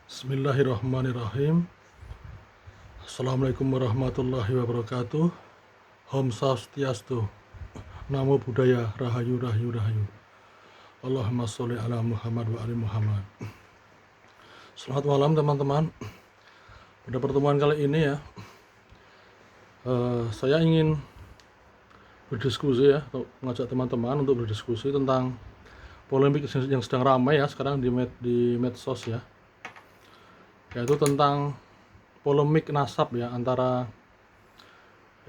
Bismillahirrahmanirrahim. Assalamualaikum warahmatullahi wabarakatuh. Om Swastiastu. Namo Buddhaya. Rahayu Rahayu Rahayu. Allahumma sholli ala Muhammad wa ali Muhammad. Selamat malam teman-teman. Pada pertemuan kali ini ya, saya ingin berdiskusi ya, atau mengajak teman-teman untuk berdiskusi tentang polemik yang sedang ramai ya sekarang di medsos ya, yaitu tentang polemik nasab ya antara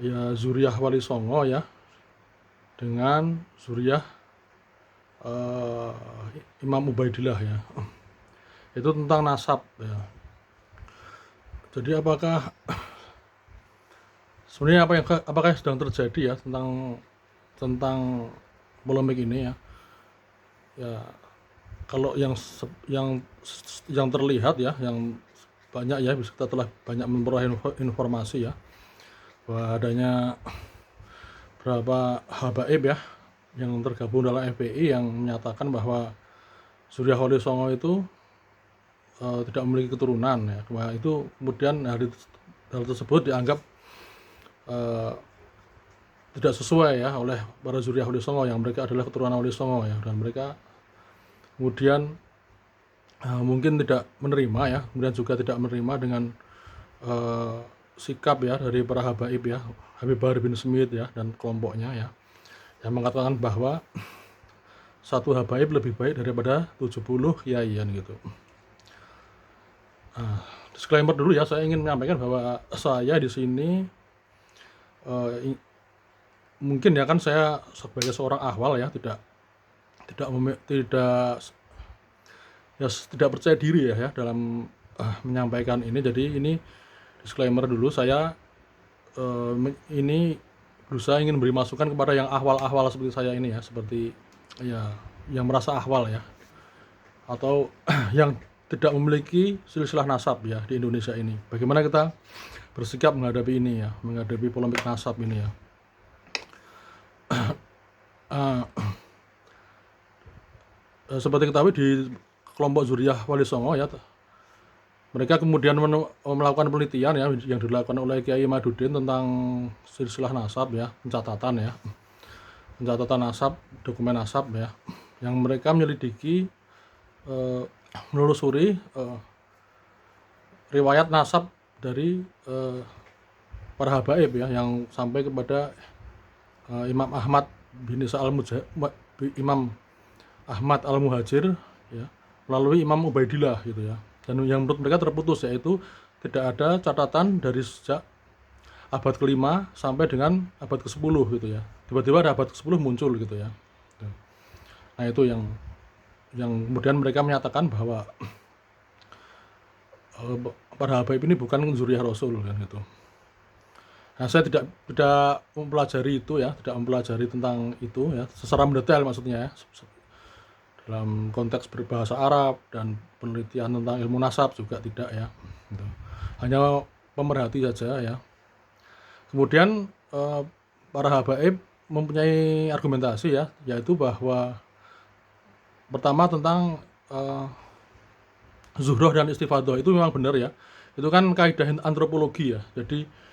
ya Zuriyah Wali Songo ya dengan Zuriyah Imam Ubaidillah ya. Itu tentang nasab ya. Jadi sebenarnya apakah yang sedang terjadi ya tentang polemik ini ya. Ya kalau yang terlihat ya, yang banyak ya, kita telah banyak memperoleh informasi ya bahwa adanya beberapa habaib ya yang tergabung dalam FPI yang menyatakan bahwa Zuriyah Wali Songo itu tidak memiliki keturunan ya. Bahwa itu kemudian hal tersebut dianggap tidak sesuai ya oleh para Zuriyah Wali Songo yang mereka adalah keturunan Wali Songo ya, dan mereka kemudian mungkin tidak menerima ya, kemudian juga tidak menerima dengan sikap ya dari para habaib ya, Habib Bahar bin Smith ya dan kelompoknya ya, yang mengatakan bahwa satu habaib lebih baik daripada 70 kiaian gitu. Disclaimer dulu ya, saya ingin menyampaikan bahwa saya di sini mungkin ya kan saya sebagai seorang ahwal ya tidak percaya diri ya dalam menyampaikan ini. Jadi ini disclaimer dulu, saya ini berusaha ingin beri masukan kepada yang ahwal-ahwal seperti saya ini ya, seperti ya yang merasa ahwal ya, atau yang tidak memiliki silsilah nasab ya di Indonesia ini. Bagaimana kita bersikap menghadapi ini ya, menghadapi polemik nasab ini ya. Seperti ketahui di kelompok Zuriyah Wali Songo ya, mereka kemudian melakukan penelitian ya yang dilakukan oleh Kiai Madudin tentang silsilah nasab ya, pencatatan nasab, dokumen nasab ya, yang mereka menyelidiki, menelusuri riwayat nasab dari para habaib ya, yang sampai kepada Imam Ahmad bin Isa Imam Ahmad Al-Muhajir ya, melalui Imam Ubaidillah gitu ya. Dan yang menurut mereka terputus, yaitu tidak ada catatan dari sejak abad ke-5 sampai dengan abad ke-10 gitu ya. Tiba-tiba ada abad ke-10 muncul gitu ya. Nah itu yang kemudian mereka menyatakan bahwa para habaib ini bukan Zuriyah Rasul kan gitu. Nah saya tidak mempelajari itu ya, tidak mempelajari tentang itu ya secara mendetail maksudnya ya, dalam konteks berbahasa Arab dan penelitian tentang ilmu nasab juga tidak ya, gitu. Hanya pemerhati saja ya. Kemudian para habaib mempunyai argumentasi ya, yaitu bahwa pertama tentang zuhroh dan istifadhah itu memang benar ya, itu kan kaidah antropologi ya. Jadi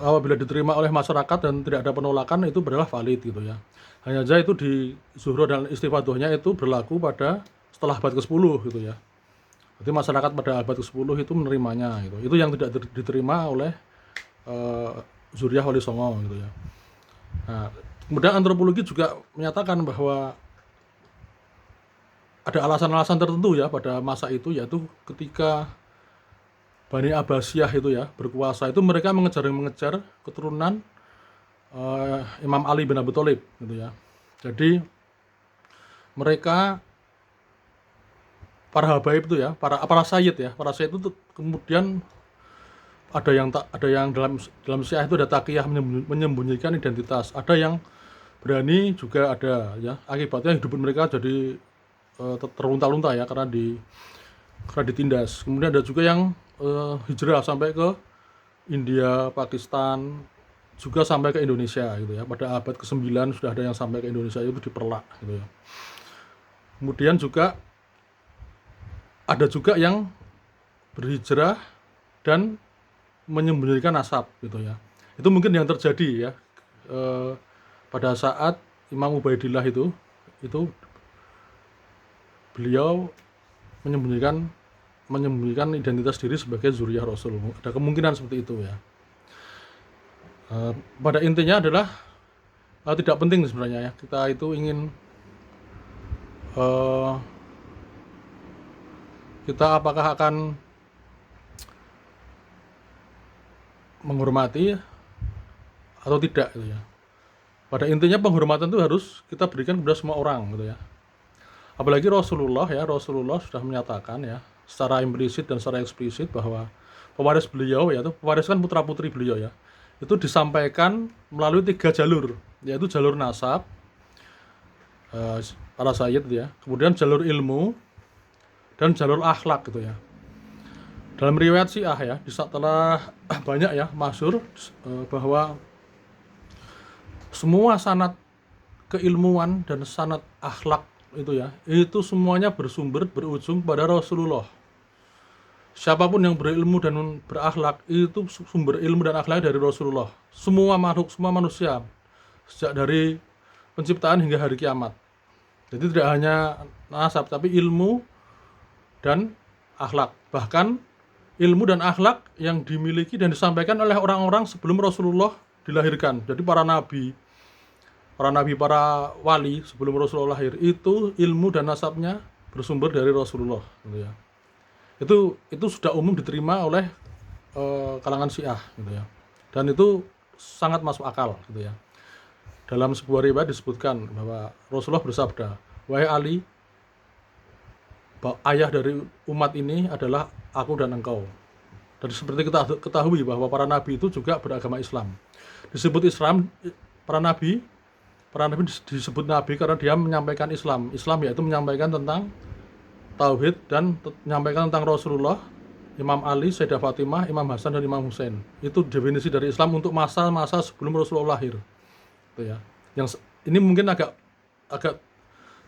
apabila diterima oleh masyarakat dan tidak ada penolakan, itu adalah valid gitu ya. Hanya saja itu di zuhroh dan istifadhahnya itu berlaku pada setelah abad ke-10 gitu ya. Jadi masyarakat pada abad ke-10 itu menerimanya gitu. Itu yang tidak diterima oleh Zuriyah Wali Songo gitu ya. Nah, kemudian antropologi juga menyatakan bahwa ada alasan-alasan tertentu ya pada masa itu, yaitu ketika Bani Abbasiyah itu ya berkuasa, itu mereka mengejar keturunan Imam Ali bin Abi Thalib gitu ya. Jadi mereka para habaib itu ya, para sayyid itu kemudian ada yang dalam Syiah itu ada taqiyah, menyembunyikan identitas. Ada yang berani juga ada ya. Akibatnya hidup mereka jadi terlunta-lunta ya karena ditindas. Kemudian ada juga yang hijrah sampai ke India, Pakistan, juga sampai ke Indonesia gitu ya. Pada abad ke-9 sudah ada yang sampai ke Indonesia, itu diperlak gitu ya. Kemudian juga ada juga yang berhijrah dan menyembunyikan nasab gitu ya. Itu mungkin yang terjadi ya eh, pada saat Imam Ubaidillah itu beliau menyembunyikan menyembunyikan identitas diri sebagai zuriyah Rasul. Ada kemungkinan seperti itu ya. Pada intinya adalah tidak penting sebenarnya ya. Kita itu ingin eh, kita apakah akan menghormati atau tidak gitu ya. Pada intinya penghormatan itu harus kita berikan kepada semua orang gitu ya. Apalagi Rasulullah sudah menyatakan ya secara implisit dan secara eksplisit bahwa pewaris beliau yaitu pewaris kan putra putri beliau ya, itu disampaikan melalui 3 jalur, yaitu jalur nasab, para sayyid ya, kemudian jalur ilmu dan jalur akhlak gitu ya. Dalam riwayat Syiah ya, telah banyak ya masyhur bahwa semua sanad keilmuan dan sanad akhlak itu semuanya berujung pada Rasulullah. Siapapun yang berilmu dan berakhlak itu sumber ilmu dan akhlak dari Rasulullah. Semua manusia sejak dari penciptaan hingga hari kiamat. Jadi tidak hanya nasab tapi ilmu dan akhlak. Bahkan ilmu dan akhlak yang dimiliki dan disampaikan oleh orang-orang sebelum Rasulullah dilahirkan. Jadi para nabi, para wali sebelum Rasulullah lahir itu ilmu dan nasabnya bersumber dari Rasulullah gitu ya. Itu sudah umum diterima oleh kalangan Syiah gitu ya. Dan itu sangat masuk akal gitu ya. Dalam sebuah riwayat disebutkan bahwa Rasulullah bersabda, "Wahai Ali, ayah dari umat ini adalah aku dan engkau." Dan seperti kita ketahui bahwa para nabi itu juga beragama Islam. Disebut Islam, para nabi disebut nabi karena dia menyampaikan Islam. Islam yaitu menyampaikan tentang tauhid dan menyampaikan tentang Rasulullah, Imam Ali, Sayyidah Fatimah, Imam Hasan dan Imam Husain. Itu definisi dari Islam untuk masa-masa sebelum Rasulullah lahir. Itu ya. Yang ini mungkin agak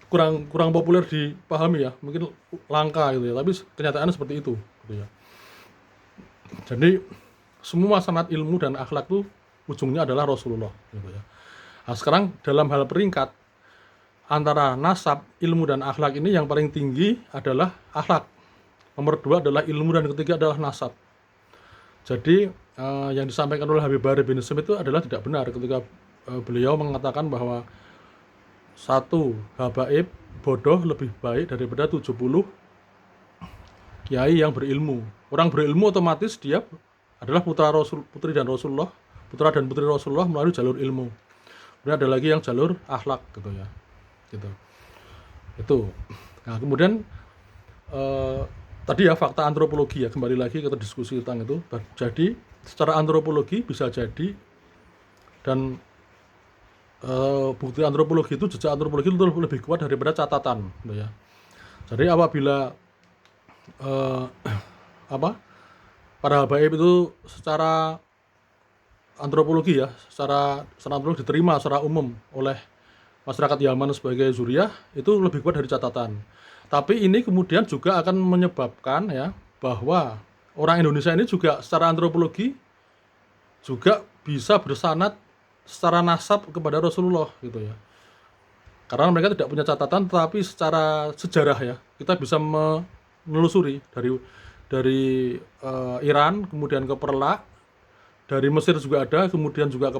kurang populer dipahami ya, mungkin langka gitu ya, tapi kenyataannya seperti itu gitu ya. Jadi semua sanad ilmu dan akhlak itu ujungnya adalah Rasulullah gitu ya. Nah, sekarang dalam hal peringkat antara nasab, ilmu dan akhlak ini yang paling tinggi adalah akhlak. Nomor 2 adalah ilmu dan ketiga adalah nasab. Jadi yang disampaikan oleh Habib Bahri bin Smith itu adalah tidak benar ketika beliau mengatakan bahwa satu habaib bodoh lebih baik daripada 70 kiai yang berilmu. Orang berilmu otomatis dia adalah putri dan putri Rasulullah melalui jalur ilmu. Kemudian ada lagi yang jalur akhlak gitu ya. Gitu. Itu. Nah, kemudian tadi ya fakta antropologi ya, kembali lagi kita diskusi tentang itu. Jadi secara antropologi bisa jadi dan bukti antropologi itu, jejak antropologi itu lebih kuat daripada catatan gitu ya. Jadi apabila para habaib itu secara antropologi ya, secara antropologi diterima secara umum oleh masyarakat Yaman sebagai zuriyah, itu lebih kuat dari catatan. Tapi ini kemudian juga akan menyebabkan ya bahwa orang Indonesia ini juga secara antropologi juga bisa bersanad secara nasab kepada Rasulullah gitu ya. Karena mereka tidak punya catatan, tetapi secara sejarah ya kita bisa menelusuri dari Iran kemudian ke Perla, dari Mesir juga ada, kemudian juga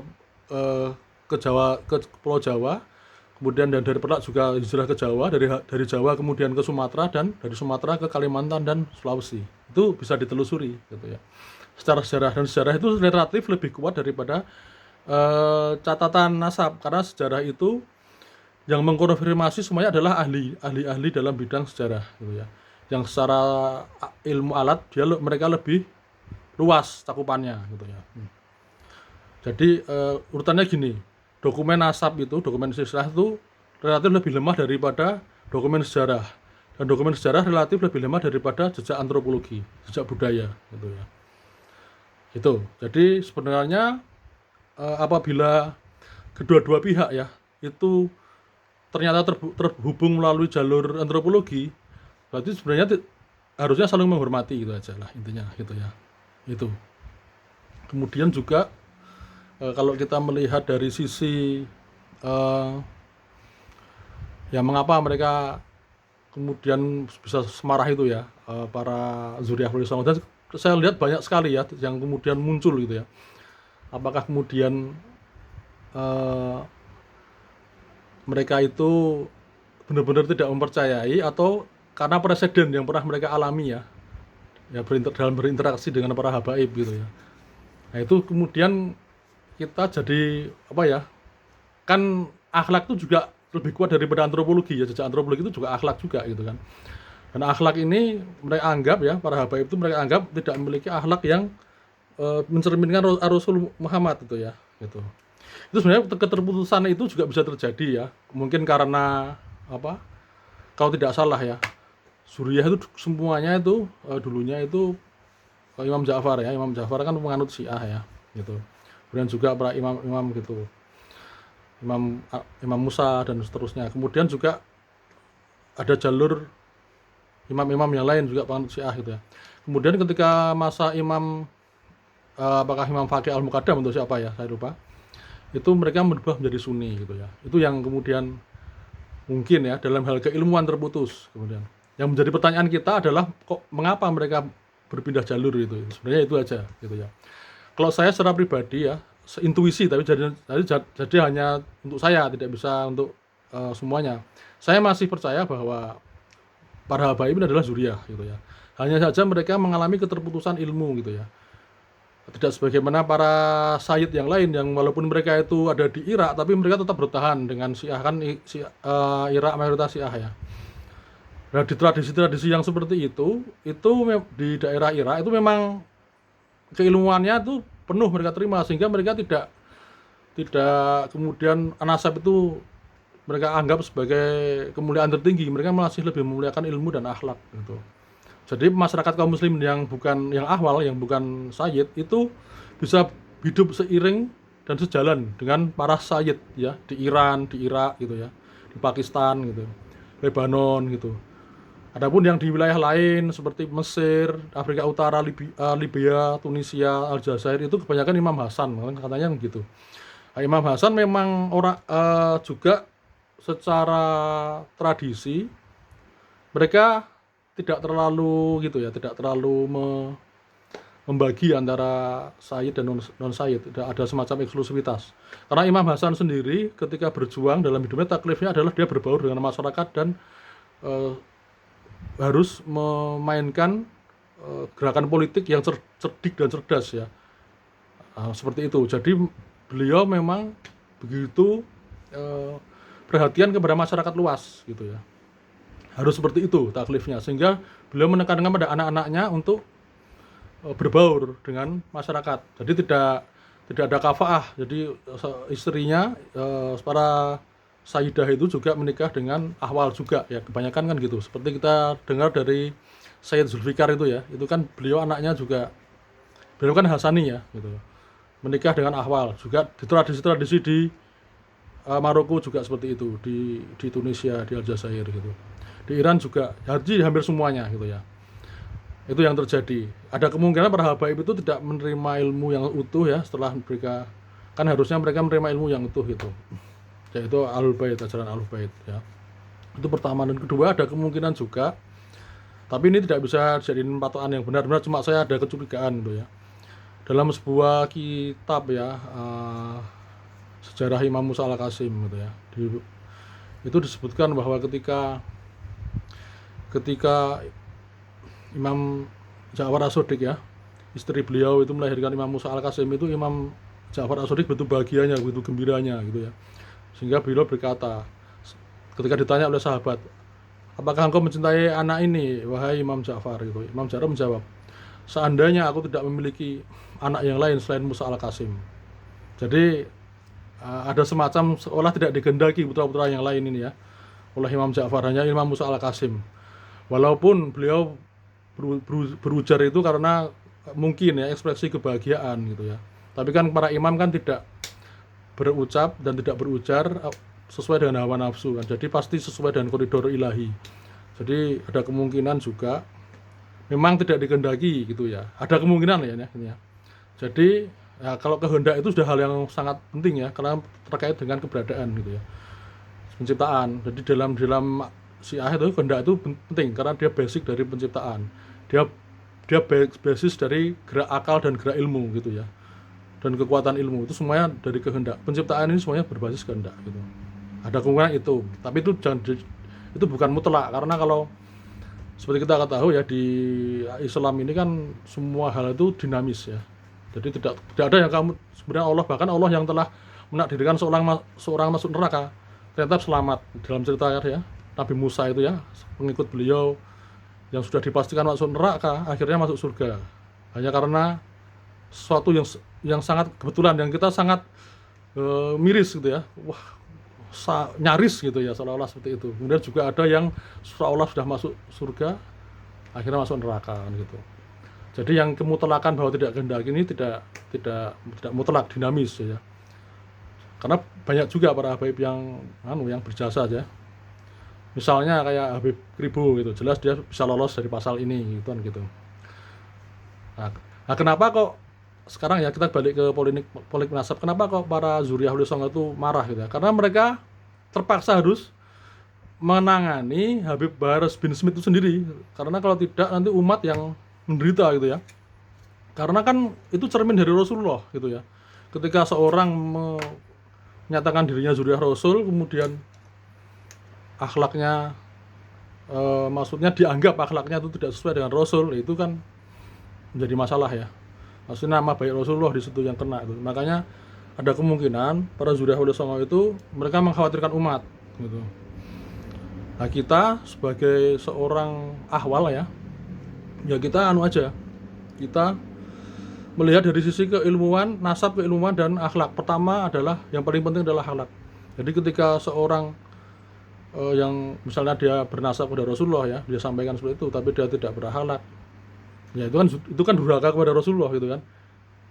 ke Pulau Jawa, kemudian dan dari Perla juga hijrah ke Jawa, dari Jawa kemudian ke Sumatera, dan dari Sumatera ke Kalimantan dan Sulawesi. Itu bisa ditelusuri gitu ya. Secara sejarah, dan sejarah itu relatif lebih kuat daripada catatan nasab, karena sejarah itu yang mengkonfirmasi semuanya adalah ahli dalam bidang sejarah gitu ya. Yang secara ilmu alat mereka lebih luas cakupannya gitu ya. Jadi urutannya gini, dokumen nasab itu, dokumen sejarah itu relatif lebih lemah daripada dokumen sejarah, dan dokumen sejarah relatif lebih lemah daripada jejak antropologi, jejak budaya gitu ya. Itu. Jadi sebenarnya apabila kedua-dua pihak ya itu ternyata terhubung melalui jalur antropologi, berarti sebenarnya harusnya saling menghormati gitu aja lah intinya gitu ya. Itu. Kemudian juga kalau kita melihat dari sisi eh, ya mengapa mereka kemudian bisa semarah itu ya, para Zuriyah Nabi SAW, dan saya lihat banyak sekali ya yang kemudian muncul gitu ya. Apakah kemudian eh, mereka itu benar-benar tidak mempercayai, atau karena presiden yang pernah mereka alami ya, dalam berinteraksi dengan para habaib gitu ya. Nah itu kemudian kita jadi apa ya, kan akhlak itu juga lebih kuat daripada antropologi ya, jejak antropologi itu juga akhlak juga gitu kan. Dan akhlak ini mereka anggap ya, para habaib itu mereka anggap tidak memiliki akhlak yang mencerminkan Rasul Muhammad itu ya gitu. Itu sebenarnya keterputusan itu juga bisa terjadi ya, mungkin karena apa, kalau tidak salah ya, Suriah itu semuanya itu dulunya itu Imam Ja'far ya, Imam Ja'far kan menganut Syiah ya gitu. Kemudian juga para imam-imam gitu, Imam Musa dan seterusnya. Kemudian juga ada jalur imam-imam yang lain juga penganut Syiah gitu ya. Kemudian ketika masa Imam apakah Imam Faqih Al-Muqaddam untuk siapa ya, saya lupa. Itu mereka berubah menjadi Sunni gitu ya. Itu yang kemudian mungkin ya dalam hal keilmuan terputus kemudian. Yang menjadi pertanyaan kita adalah kok mengapa mereka berpindah jalur itu. Sebenarnya itu aja gitu ya. Kalau saya secara pribadi ya, seintuisi, tapi jadi hanya untuk saya, tidak bisa untuk semuanya. Saya masih percaya bahwa para habaib ini adalah zuriyah gitu ya. Hanya saja mereka mengalami keterputusan ilmu gitu ya. Tidak sebagaimana para sayyid yang lain yang walaupun mereka itu ada di Irak, tapi mereka tetap bertahan dengan Syiah kan, Irak mayoritas Syiah ya. Nah di tradisi-tradisi yang seperti itu di daerah Irak itu memang keilmuannya itu penuh mereka terima, sehingga mereka tidak kemudian nasab itu mereka anggap sebagai kemuliaan tertinggi. Mereka masih lebih memuliakan ilmu dan akhlak gitu. Jadi masyarakat kaum muslim yang bukan yang awal, yang bukan sayyid itu bisa hidup seiring dan sejalan dengan para sayyid ya, di Iran, di Irak gitu ya, di Pakistan gitu, Lebanon gitu. Adapun yang di wilayah lain seperti Mesir, Afrika Utara, Libya, Tunisia, Aljazair itu kebanyakan Imam Hasan, katanya begitu. Nah, Imam Hasan memang orang juga secara tradisi mereka tidak terlalu gitu ya, tidak terlalu membagi antara sayyid dan non sayyid, tidak ada semacam eksklusivitas. Karena Imam Hasan sendiri ketika berjuang dalam hidupnya, taklifnya adalah dia berbaur dengan masyarakat dan harus memainkan gerakan politik yang cerdik dan cerdas ya. Seperti itu. Jadi beliau memang begitu perhatian kepada masyarakat luas gitu ya. Harus seperti itu taklifnya, sehingga beliau menekankan pada anak-anaknya untuk berbaur dengan masyarakat. Jadi tidak ada kafaah. Jadi istrinya para sayyidah itu juga menikah dengan ahwal juga ya, kebanyakan kan gitu. Seperti kita dengar dari Sayyid Zulfikar itu ya, itu kan beliau anaknya juga, beliau kan Hasani ya gitu, menikah dengan ahwal. Juga di tradisi-tradisi di Maroko juga seperti itu, di Tunisia, di Aljazair gitu. Di Iran juga, jadi hampir semuanya gitu ya. Itu yang terjadi. Ada kemungkinan para habaib itu tidak menerima ilmu yang utuh ya, setelah mereka, kan harusnya mereka menerima ilmu yang utuh gitu, yaitu Ahlul Bait, ajaran Ahlul Bait ya. Itu pertama. Dan kedua, ada kemungkinan juga, tapi ini tidak bisa dijadiin patokan yang benar-benar, cuma saya ada kecurigaan gitu ya. Dalam sebuah kitab ya, sejarah Imam Musa Al-Qasim gitu ya, itu disebutkan bahwa ketika Imam Ja'far As-Shadiq ya, istri beliau itu melahirkan Imam Musa Al-Qasim, itu Imam Ja'far As-Shadiq begitu bahagianya, begitu gembiranya gitu ya. Sehingga beliau berkata ketika ditanya oleh sahabat, apakah engkau mencintai anak ini wahai Imam Ja'far gitu. Imam Ja'far menjawab, seandainya aku tidak memiliki anak yang lain selain Musa Al-Qasim. Jadi ada semacam seolah tidak digendaki putra-putra yang lain ini ya oleh Imam Ja'far, hanya Imam Musa Al-Qasim. Walaupun beliau berujar itu karena mungkin ya ekspresi kebahagiaan gitu ya. Tapi kan para imam kan tidak berucap dan tidak berujar sesuai dengan hawa nafsu kan. Jadi pasti sesuai dengan koridor ilahi. Jadi ada kemungkinan juga memang tidak dikehendaki gitu ya. Ada kemungkinan ya ini ya. Jadi ya kalau kehendak itu sudah hal yang sangat penting ya, karena terkait dengan keberadaan gitu ya, penciptaan. Jadi dalam dalam Syiah itu kehendak itu penting karena dia basic dari penciptaan. Dia dia basis dari gerak akal dan gerak ilmu gitu ya. Dan kekuatan ilmu itu semuanya dari kehendak. Penciptaan ini semuanya berbasis kehendak gitu. Ada kemungkinan itu, tapi itu jangan itu bukan mutlak, karena kalau seperti kita ketahui ya di Islam ini kan semua hal itu dinamis ya. Jadi tidak ada yang kamu sebenarnya Allah, bahkan Allah yang telah menakdirkan seorang masuk neraka ternyata selamat dalam cerita ya Nabi Musa itu ya, pengikut beliau yang sudah dipastikan masuk neraka akhirnya masuk surga hanya karena sesuatu yang sangat kebetulan, yang kita sangat miris gitu ya, wah nyaris gitu ya, seolah-olah seperti itu. Kemudian juga ada yang seolah sudah masuk surga akhirnya masuk neraka gitu. Jadi yang kemutlakan bahwa tidak kehendak ini tidak mutlak, dinamis ya. Karena banyak juga para Habib yang berjasa aja. Misalnya kayak Habib Kribo gitu, jelas dia bisa lolos dari pasal ini gitu kan gitu. Nah, kenapa kok sekarang ya kita balik ke polemik nasab, kenapa kok para Zuriyahul Songo itu marah gitu ya? Karena mereka terpaksa harus menangani Habib Bahar bin Smith itu sendiri, karena kalau tidak nanti umat yang menderita gitu ya. Karena kan itu cermin dari Rasulullah gitu ya. Ketika seorang menyatakan dirinya Zuriyah Rasul, kemudian akhlaknya maksudnya dianggap akhlaknya itu tidak sesuai dengan Rasul, itu kan menjadi masalah ya. Maksudnya nama baik Rasulullah di situ yang kena itu. Makanya ada kemungkinan para Zuriyahul Songo itu mereka mengkhawatirkan umat gitu. Nah, kita sebagai seorang ahwal ya kita aja, kita melihat dari sisi keilmuan, nasab, keilmuan dan akhlak. Pertama adalah yang paling penting adalah akhlak. Jadi ketika seorang yang misalnya dia bernasab kepada Rasulullah ya, dia sampaikan seperti itu, tapi dia tidak berakhlak, ya itu kan durhaka kepada Rasulullah gitu kan.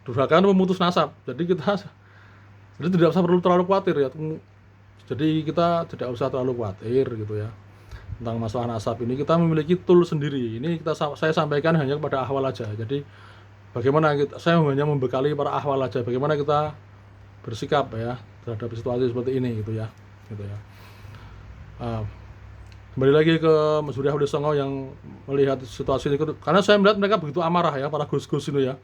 Durhaka kan memutus nasab. Jadi tidak usah perlu terlalu khawatir ya. Jadi kita tidak usah terlalu khawatir gitu ya tentang masalah nasab ini. Kita memiliki tool sendiri. Ini saya sampaikan hanya kepada ahwal aja. Jadi bagaimana saya hanya membekali para ahwal aja, bagaimana kita bersikap ya terhadap situasi seperti ini gitu ya. Kembali lagi ke Mas Zuriyahul Songo yang melihat situasi ini, karena saya melihat mereka begitu amarah ya, para gus-gus itu ya.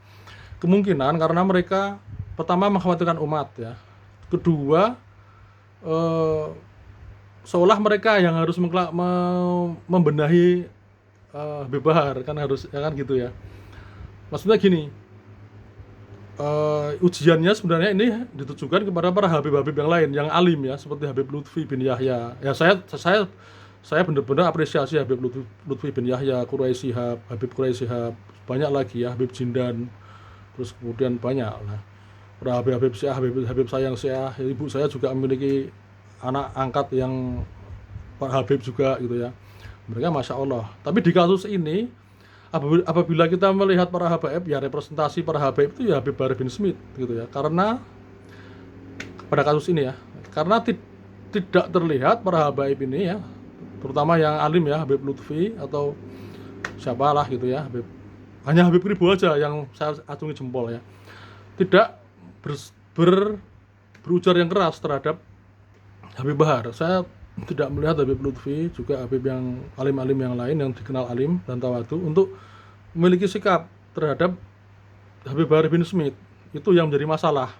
Kemungkinan karena mereka pertama mengkhawatirkan umat ya, kedua seolah mereka yang harus membenahi Habib Bahar kan, harus ya kan gitu ya. Maksudnya gini, ujiannya sebenarnya ini ditujukan kepada para Habib-Habib yang lain yang alim ya, seperti Habib Lutfi bin Yahya ya. Saya benar-benar apresiasi Habib Lutfi bin Yahya, Quraisy Shihab, Habib Quraisy Shihab, banyak lagi ya, Habib Jindan, terus kemudian banyak lah para Habib Syiah, Habib Sayang Syiah. Ibu saya juga memiliki anak angkat yang Pak Habib juga gitu ya, mereka Masya Allah. Tapi di kasus ini apabila kita melihat para Habaib ya, representasi para Habaib itu ya Habib Bahar bin Smith gitu ya, karena pada kasus ini ya, karena tidak terlihat para Habaib ini ya, terutama yang alim ya, Habib Lutfi atau siapalah gitu ya, hanya Habib Kribo aja yang saya acungi jempol ya, tidak berujar yang keras terhadap Habib Bahar. Saya tidak melihat Habib Lutfi juga Habib yang alim-alim yang lain yang dikenal alim dan tawadu untuk memiliki sikap terhadap Habib Bahar bin Smith. Itu yang menjadi masalah.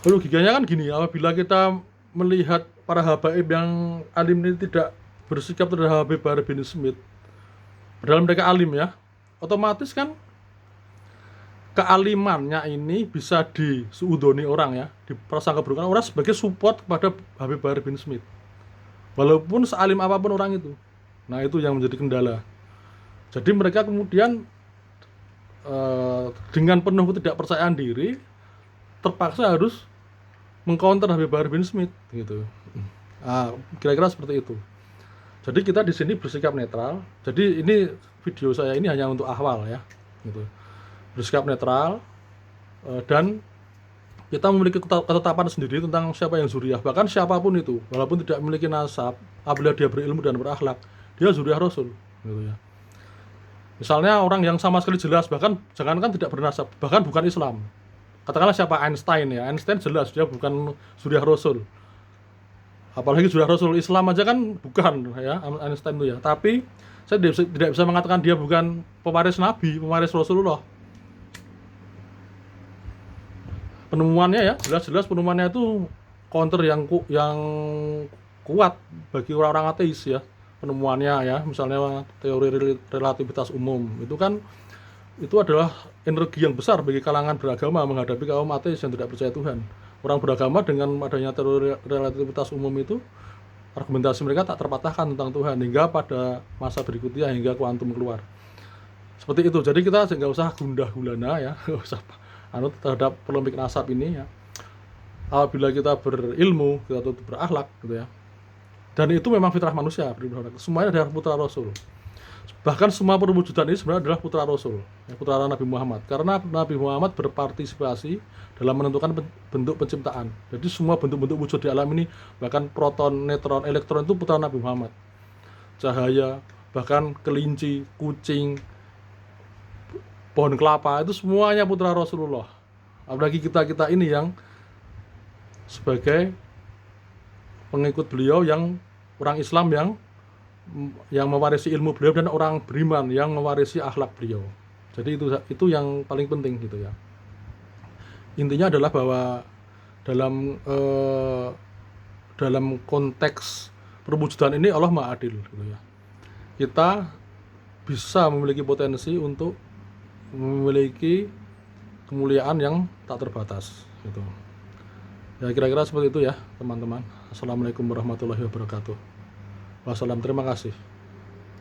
Logikanya kan gini, apabila kita melihat para habaib yang alim ini tidak bersikap terhadap Habib Bahar bin Smith, padahal mereka alim ya, otomatis kan kealimannya ini bisa disuudoni orang ya, diprasangka burukkan orang sebagai support kepada Habib Bahar bin Smith, walaupun sealim apapun orang itu. Nah, itu yang menjadi kendala. Jadi mereka kemudian dengan penuh ketidakpercayaan diri terpaksa harus mengcounter Habib Bahar bin Smith gitu. Kira-kira seperti itu. Jadi kita di sini bersikap netral. Jadi ini video saya ini hanya untuk ahwal ya, gitu. Bersikap netral dan kita memiliki ketetapan sendiri tentang siapa yang zuriyah. Bahkan siapapun itu, walaupun tidak memiliki nasab, apabila dia berilmu dan berakhlak, dia zuriyah Rasul, gitu ya. Misalnya orang yang sama sekali jelas, bahkan jangankan tidak bernasab, bahkan bukan Islam. Katakanlah siapa Einstein ya, Einstein jelas dia bukan zuriyah Rasul. Apalagi zuriyah Rasul, Islam aja kan bukan ya Einstein itu ya. Tapi saya tidak bisa mengatakan dia bukan pewaris Nabi, pewaris Rasulullah. Penemuannya ya, jelas-jelas penemuannya itu counter yang kuat bagi orang-orang ateis ya. Penemuannya ya, misalnya teori relativitas umum, itu adalah energi yang besar bagi kalangan beragama menghadapi kaum ateis yang tidak percaya Tuhan. Orang beragama dengan adanya teori relativitas umum itu, argumentasi mereka tak terpatahkan tentang Tuhan hingga pada masa berikutnya, hingga kuantum keluar. Seperti itu. Jadi kita nggak usah gundah gulana ya, nggak usah terhadap polemik nasab ini ya. Apabila kita berilmu, kita tuh berakhlak gitu ya. Dan itu memang fitrah manusia, semuanya adalah putra Rasul. Bahkan semua perwujudan ini sebenarnya adalah putra Rasul, putra Nabi Muhammad. Karena Nabi Muhammad berpartisipasi dalam menentukan bentuk penciptaan. Jadi semua bentuk-bentuk wujud di alam ini, bahkan proton, neutron, elektron, itu putra Nabi Muhammad. Cahaya, bahkan kelinci, kucing, pohon kelapa, itu semuanya putra Rasulullah. Apalagi kita ini yang sebagai pengikut beliau, yang orang Islam yang mewarisi ilmu beliau, dan orang beriman yang mewarisi akhlak beliau. Jadi itu yang paling penting gitu ya. Intinya adalah bahwa dalam konteks perwujudan ini Allah Maha Adil gitu ya. Kita bisa memiliki potensi untuk memiliki kemuliaan yang tak terbatas gitu. Ya kira-kira seperti itu ya teman-teman. Assalamualaikum warahmatullahi wabarakatuh. Wassalam, terima kasih.